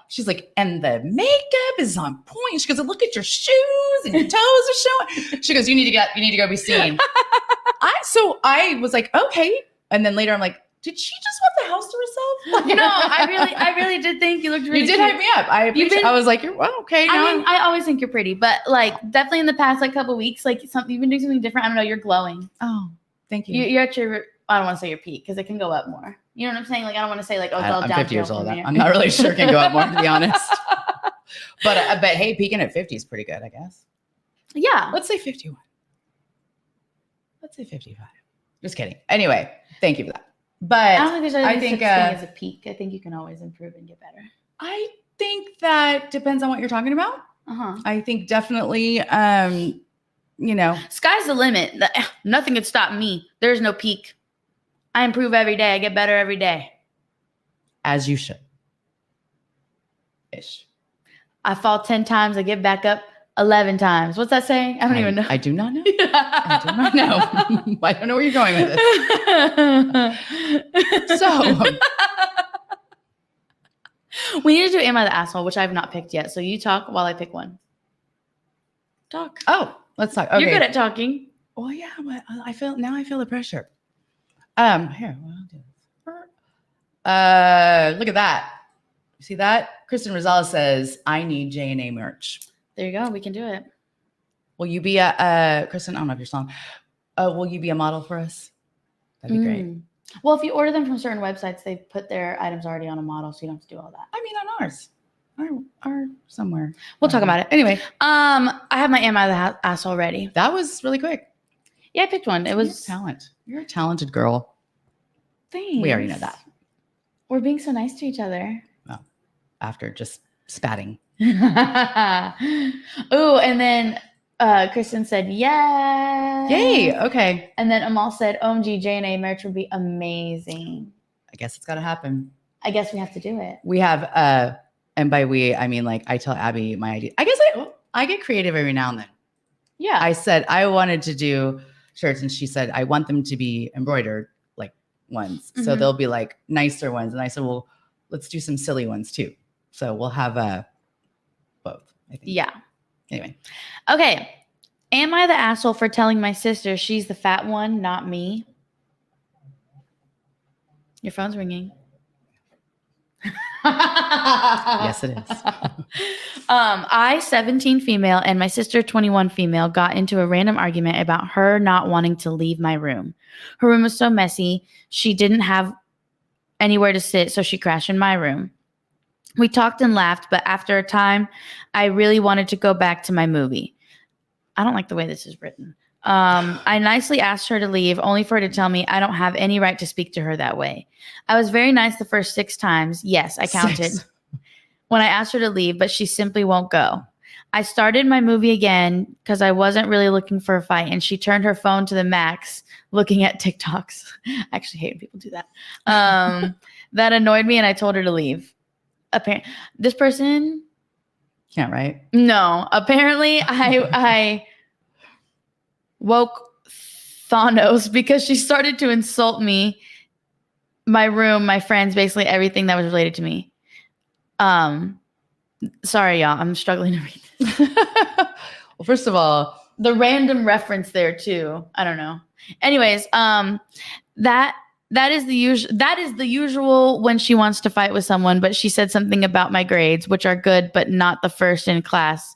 she's like, and the makeup is on point. She goes, look at your shoes and your toes are showing. She goes, you need to go be seen. So I was like, okay. And then later I'm like, did she just want the house to herself? No, I really did think you looked really You did cute. hype me up. I was like, you're well, okay. I mean, I always think you're pretty, but like definitely in the past like couple weeks, like you've been doing something different. I don't know, you're glowing. Oh, thank you. You're at your, I don't want to say your peak because it can go up more. You know what I'm saying? Like I don't want to say like, oh, it's all I'm downhill 50 years old. from here. I'm not really sure it can go up more, to be honest. But hey, peaking at 50 is pretty good, I guess. Yeah. Let's say 51. Let's say 55. Just kidding. Anyway, thank you for that. But I don't think there's any such thing as a peak. I think you can always improve and get better. I think that depends on what you're talking about. I think definitely, sky's the limit. Nothing could stop me. There's no peak. I improve every day. I get better every day. As you should. Ish. I fall 10 times. I get back up 11 times. What's that saying? I don't even know. I do not know. I do not know. I don't know where you're going with this. So we need to do Am I the Asshole, which I have not picked yet. So you talk while I pick one. Talk. Oh, let's talk. Okay. You're good at talking. Well, yeah, but I feel the pressure. Here, well, I'll do this. Look at that. You see that? Kristen Rosales says, I need J&A merch. There you go. We can do it. Will you be Kristen, I don't know if you're song. Will you be a model for us? That'd be great. Well, if you order them from certain websites, they put their items already on a model, so you don't have to do all that. I mean, on ours. Or somewhere. We'll talk about it. Anyway. I have my Am I the Asshole ready. That was really quick. Yeah, I picked one. It was talent. You're a talented girl. Thanks. We already know that. We're being so nice to each other. Well, after just spatting. Oh, and then Kristen said, "Yay!" Yay! Okay. And then Amal said, "OMG, J&A merch would be amazing." I guess it's got to happen. I guess we have to do it. We have, and by we, I mean, like, I tell Abby my idea. I guess I get creative every now and then. Yeah. I said I wanted to do shirts, and she said I want them to be embroidered like ones. So they'll be like nicer ones. And I said, well, let's do some silly ones too. So we'll have both, I think. Yeah. Anyway. Okay. Am I the asshole for telling my sister she's the fat one, not me? Your phone's ringing. Yes, it is. I, 17 female, and my sister, 21 female, got into a random argument about her not wanting to leave my room. Her room was so messy, she didn't have anywhere to sit, so she crashed in my room. We talked and laughed, but after a time, I really wanted to go back to my movie. I don't like the way this is written. I nicely asked her to leave, only for her to tell me I don't have any right to speak to her that way. I was very nice the first 6 times. Yes, I counted. 6. When I asked her to leave, but she simply won't go. I started my movie again because I wasn't really looking for a fight, and she turned her phone to the max looking at TikToks. I actually hate when people do that. That annoyed me, and I told her to leave. This person... Can't write? No. Apparently, I woke Thanos because she started to insult me, my room, my friends, basically everything that was related to me. Sorry, y'all. I'm struggling to read this. Well, first of all, the random reference there too. I don't know. Anyways, that is the usual when she wants to fight with someone, but she said something about my grades, which are good, but not the first in class.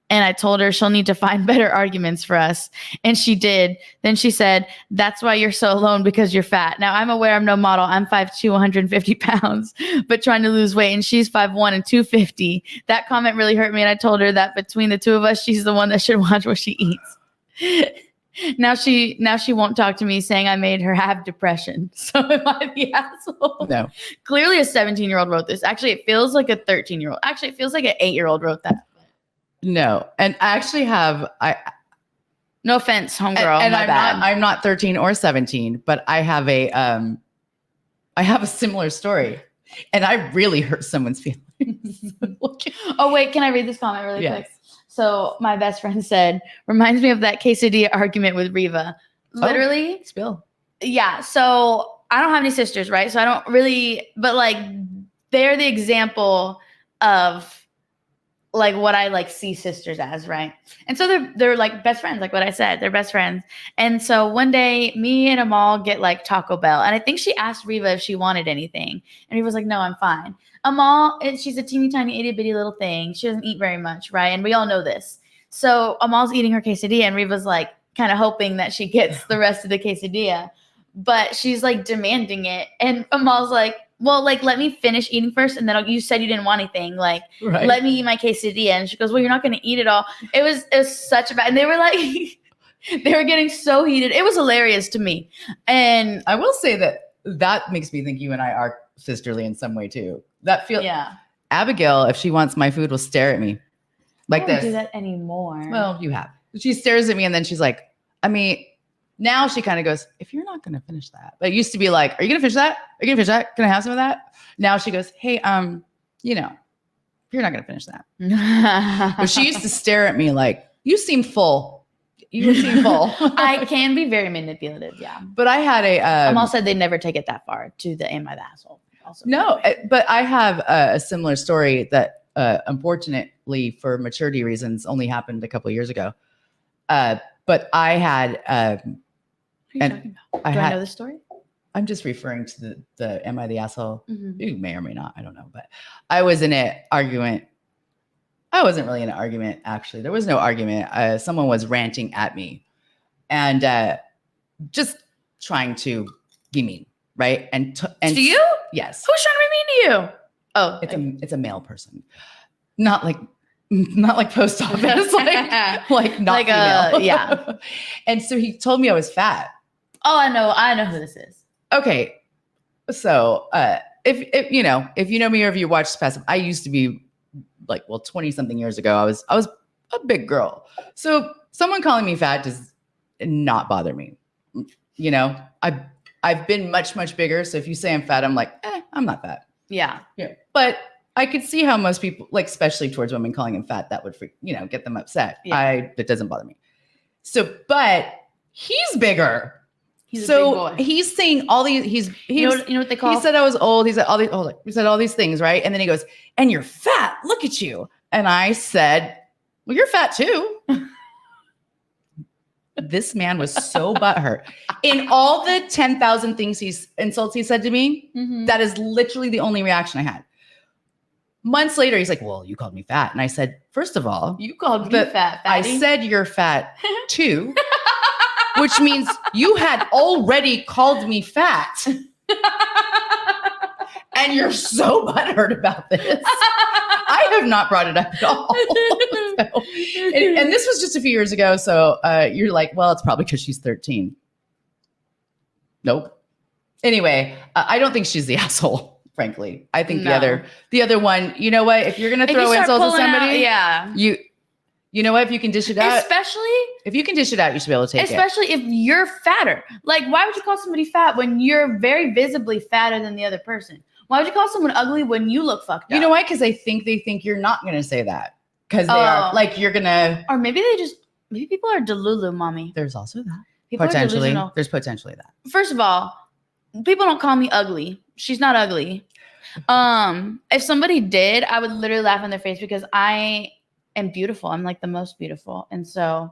And I told her she'll need to find better arguments for us. And she did. Then she said, that's why you're so alone, because you're fat. Now, I'm aware I'm no model. I'm 5'2", 150 pounds, but trying to lose weight. And she's 5'1" and 250. That comment really hurt me. And I told her that between the two of us, she's the one that should watch what she eats. Now she won't talk to me, saying I made her have depression. So am I the asshole? No. Clearly a 17-year-old wrote this. Actually, it feels like a 13-year-old. Actually, it feels like an 8-year-old wrote that. No. And I actually have no offense, homegirl. And I'm not 13 or 17, but I have a similar story. And I really hurt someone's feelings. Oh, wait, can I read this comment really quick? So my best friend said, reminds me of that quesadilla argument with Riva. Literally. Spill. Yeah. So I don't have any sisters, right? So I don't really, but like they're the example of like what I like see sisters as, right? And so they're like best friends, like what I said, they're best friends. And so one day me and Amal get like Taco Bell, and I think she asked Riva if she wanted anything, and Riva was like, no, I'm fine. Amal, she's a teeny tiny itty bitty little thing. She doesn't eat very much, right? And we all know this. So Amal's eating her quesadilla, and Riva's like kind of hoping that she gets the rest of the quesadilla, but she's like demanding it. And Amal's like, well, like, let me finish eating first. And then you said you didn't want anything. Like, let me eat my quesadilla. And she goes, well, you're not going to eat it all. It was such a bad, and they were like, they were getting so heated. It was hilarious to me. And I will say that makes me think you and I are sisterly in some way too. Abigail, if she wants my food, will stare at me like this. I don't do that anymore. Well, you have. She stares at me, and then she's like, now she kind of goes, if you're not going to finish that. But it used to be like, are you going to finish that? Are you going to finish that? Can I have some of that? Now she goes, hey, if you're not going to finish that. But she used to stare at me like, you seem full. You seem full. I can be very manipulative, yeah. But I had Amal said they'd never take it that far to the am I the asshole. Also, no, but I have a similar story that unfortunately for maturity reasons only happened a couple of years ago. But I had... What are you talking about? Do I know this story? I'm just referring to the am I the asshole? Mm-hmm. You may or may not. I don't know. But I was in an argument. I wasn't really in an argument, actually. There was no argument. Someone was ranting at me and just trying to be mean, right? And to you? Yes. Who's trying to be mean to you? Oh, it's a male person, not like post office, like not female. Yeah. And so he told me I was fat. Oh, I know who this is. Okay. So if you know me or if you watch Passive, I used to be 20 something years ago, I was a big girl. So someone calling me fat does not bother me. I've been much, much bigger. So if you say I'm fat, I'm like, I'm not fat. Yeah. Yeah. But I could see how most people, like, especially towards women calling him fat, that would, get them upset. Yeah. That doesn't bother me. So, but he's bigger. He's a big boy. He's saying all these, You know what they call? He said I was old. He said he said all these things, right? And then he goes, and you're fat. Look at you. And I said, well, you're fat too. This man was so butthurt. In all the 10,000 insults he said to me, that is literally the only reaction I had. Months later, he's like, well, you called me fat. And I said, first of all, you called me fat, fatty. I said you're fat too, which means you had already called me fat. And you're so butthurt about this. I have not brought it up at all. And this was just a few years ago. So you're like, well, it's probably because she's 13. Nope. Anyway, I don't think she's the asshole, frankly. I think the other one, you know what? If you're going to throw insults at somebody, you know what? If you can dish it out. If you can dish it out, you should be able to take it. Especially if you're fatter. Like, why would you call somebody fat when you're very visibly fatter than the other person? Why would you call someone ugly when you look fucked up? You know why? Because they think you're not going to say that. Because they are like, you're going to. Or maybe people are delulu, mommy. There's also that. Potentially. There's potentially that. First of all, people don't call me ugly. She's not ugly. If somebody did, I would literally laugh in their face because I am beautiful. I'm like the most beautiful. And so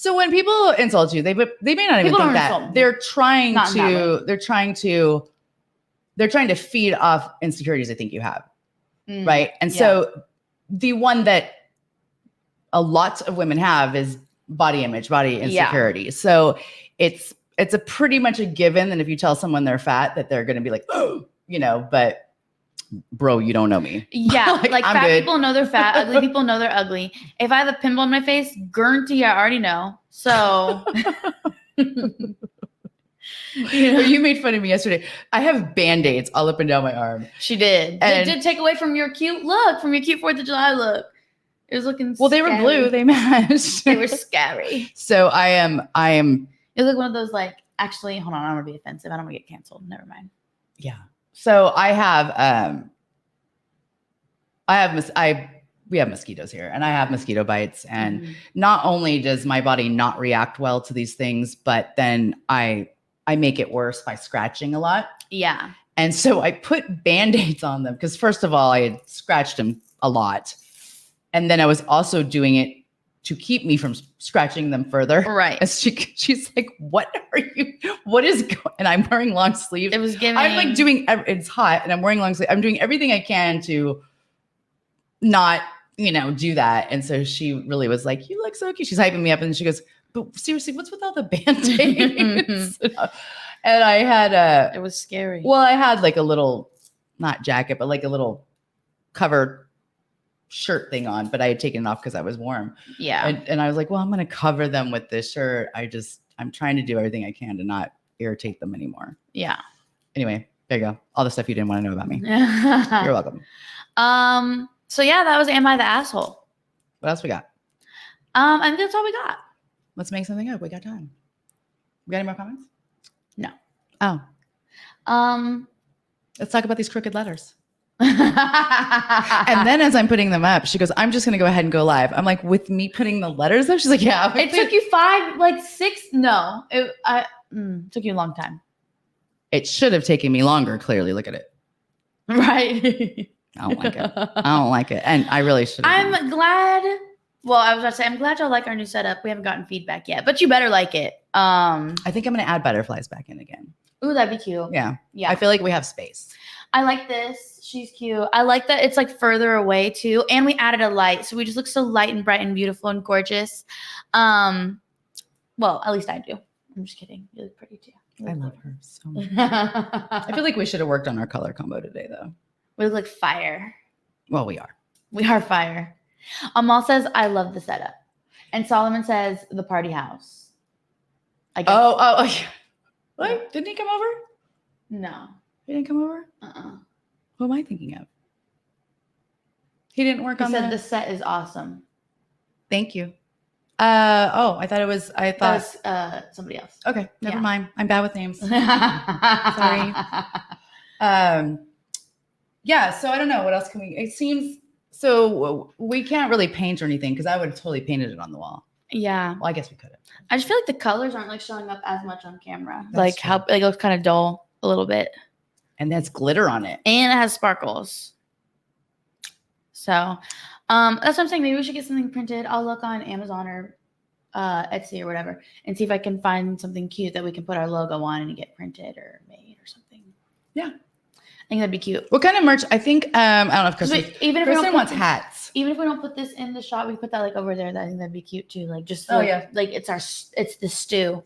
when people insult you, they may not even think that. They're trying to feed off insecurities I think you have. Right. And so the one that a lot of women have is body image, body insecurity. Yeah. So it's a pretty much a given that if you tell someone they're fat, that they're going to be like, oh, but bro, you don't know me. Yeah. like fat people know they're fat. Ugly people know they're ugly. If I have a pimple on my face, guarantee I already know. So you made fun of me yesterday. I have Band-Aids all up and down my arm. She did. It did take away from your cute 4th of July look. It was looking well, scary. They were blue. They matched. They were scary. So I am. You look one of those like, actually, hold on. I'm going to be offensive. I don't want to get canceled. Never mind. Yeah. So we have mosquitoes here and I have mosquito bites. And not only does my body not react well to these things, but then I make it worse by scratching a lot. Yeah. And so I put Band-Aids on them because first of all, I had scratched them a lot. And then I was also doing it to keep me from scratching them further. Right. And she's like, what is going? And I'm wearing long sleeves. It was giving. I'm like it's hot and I'm wearing long sleeves. I'm doing everything I can to not, do that. And so she really was like, you look so cute. She's hyping me up. And she goes, but seriously, what's with all the Band-Aids? And I had it was scary. Well, I had like a little, not jacket, but like a little covered shirt thing on, but I had taken it off because I was warm. Yeah. And I was like, well, I'm going to cover them with this shirt. I'm trying to do everything I can to not irritate them anymore. Yeah. Anyway, there you go. All the stuff you didn't want to know about me. You're welcome. So yeah, that was Am I the Asshole? What else we got? I think that's all we got. Let's make something up. We got time. We got any more comments? No. Oh. Let's talk about these crooked letters. And then as I'm putting them up, she goes, I'm just going to go ahead and go live. I'm like, with me putting the letters up? She's like, yeah. It took you 6. No, it took you a long time. It should have taken me longer. Clearly. Look at it. Right. I don't like it. I don't like it. And I really should have. I'm glad. Well, I was about to say, I'm glad y'all like our new setup. We haven't gotten feedback yet, but you better like it. I think I'm going to add butterflies back in again. Ooh, that'd be cute. Yeah. Yeah. I feel like we have space. I like this. She's cute. I like that it's like further away too. And we added a light. So we just look so light and bright and beautiful and gorgeous. Well, at least I do. I'm just kidding. You look pretty too. I love her so much. I feel like we should have worked on our color combo today though. We look like fire. Well, we are. We are fire. Amal says, I love the setup. And Solomon says, the party house. I guess. Oh. Yeah. What? Didn't he come over? No. He didn't come over? Who am I thinking of? He didn't work on that? He said the set is awesome. Thank you. I thought it was. I That thought. was somebody else. Okay, never Yeah. mind. I'm bad with names. Sorry. Yeah. So I don't know what else can we. It seems so we can't really paint or anything because I would have totally painted it on the wall. Yeah. Well, I guess we could have. I just feel like the colors aren't like showing up as much on camera. That's like true. how like, it looks kind of dull a little bit. And that's glitter on it. And it has sparkles. So that's what I'm saying. Maybe we should get something printed. I'll look on Amazon or Etsy or whatever and see if I can find something cute that we can put our logo on and get printed or made or something. Yeah. I think that'd be cute. What kind of merch? I think I don't know if Kristen, Kristen wants hats. Even if we don't put this in the shot, we can put that like over there. I think that'd be cute too. Like just Oh, like, yeah. like it's the stew.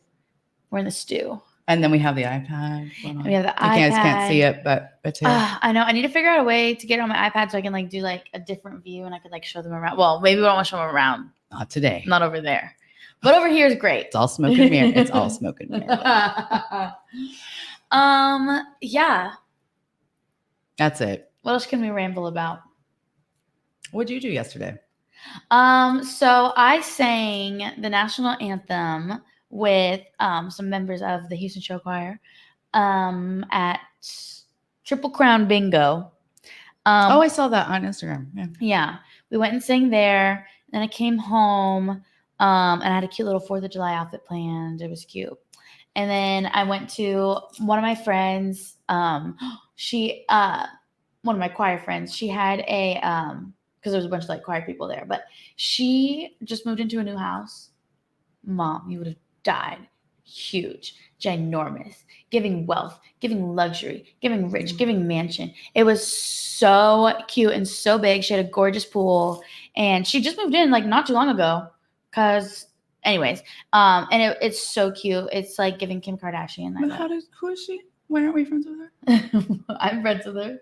We're in the stew. And then we have the iPad. And we have the you iPad. can't see it, but it's here. I know. I need to figure out a way to get it on my iPad so I can like do like a different view and I could like show them around. Well, maybe we don't want to show them around. Not today. Not over there. But over here is great. It's all smoke and mirror. It's all smoke and mirror. Yeah. That's it. What else can we ramble about? What did you do yesterday? So I sang the national anthem with some members of the Houston Show Choir at Triple Crown Bingo. I saw that on Instagram. Yeah. We went and sang there. Then I came home and I had a cute little 4th of July outfit planned. It was cute. And then I went to one of my friends. One of my choir friends, she had a because there was a bunch of like choir people there, but she just moved into a new house. Mom, you would have died. Huge, ginormous, giving wealth, giving luxury, giving rich, giving mansion. It was so cute and so big. She had a gorgeous pool, and she just moved in like not too long ago. Anyways, and it's so cute. It's like giving Kim Kardashian. Who is she? Why aren't we friends with her? I'm friends with her.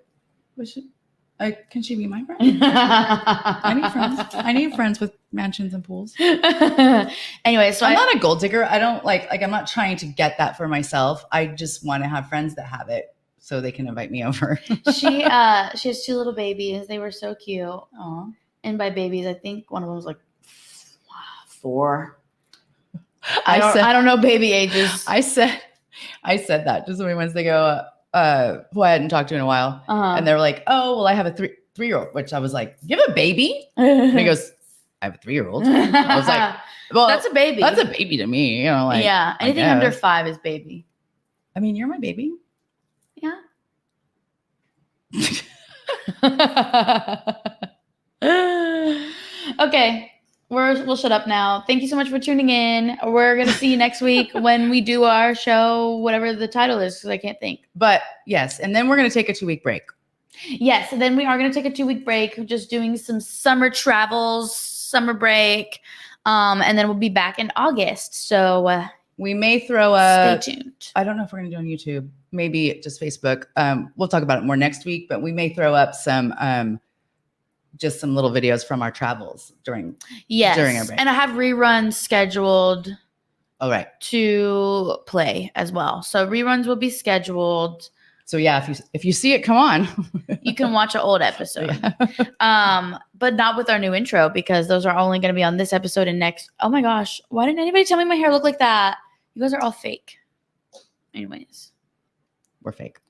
Can she be my friend? I need friends. I need friends with mansions and pools. Anyway, so I'm not a gold digger. I don't like I'm not trying to get that for myself. I just want to have friends that have it so they can invite me over. She has 2 little babies. They were so cute. Aww. And by babies, I think one of them was like 4. I don't know baby ages. I said that just a few months ago. Who I hadn't talked to in a while, and they were like, "Oh, well, I have a 3-year-old," which I was like, "You have a baby?" And he goes, "I have a 3-year-old." I was like, "Well, that's a baby. That's a baby to me, you know." Like, yeah, anything under 5 is baby. I mean, you're my baby. Yeah. Okay. We'll shut up now. Thank you so much for tuning in. We're going to see you next week when we do our show, whatever the title is, because I can't think. But yes, and then we're going to take a 2-week break. Yes, and then we are going to take a 2-week break, just doing some summer travels, summer break, and then we'll be back in August. So we may throw a... Stay tuned. I don't know if we're going to do on YouTube. Maybe just Facebook. We'll talk about it more next week, but we may throw up some... just some little videos from our travels during our break. And I have reruns scheduled to play as well. So reruns will be scheduled. So yeah, if you see it, come on. You can watch an old episode. But not with our new intro because those are only going to be on this episode and next. Oh my gosh, why didn't anybody tell me my hair looked like that? You guys are all fake. Anyways. We're fake.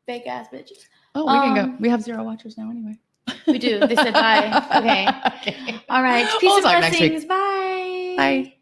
Fake ass bitches. Oh, we can go. We have 0 watchers now anyway. We do. They said bye. Okay. All right. Peace and blessings. Bye. Bye.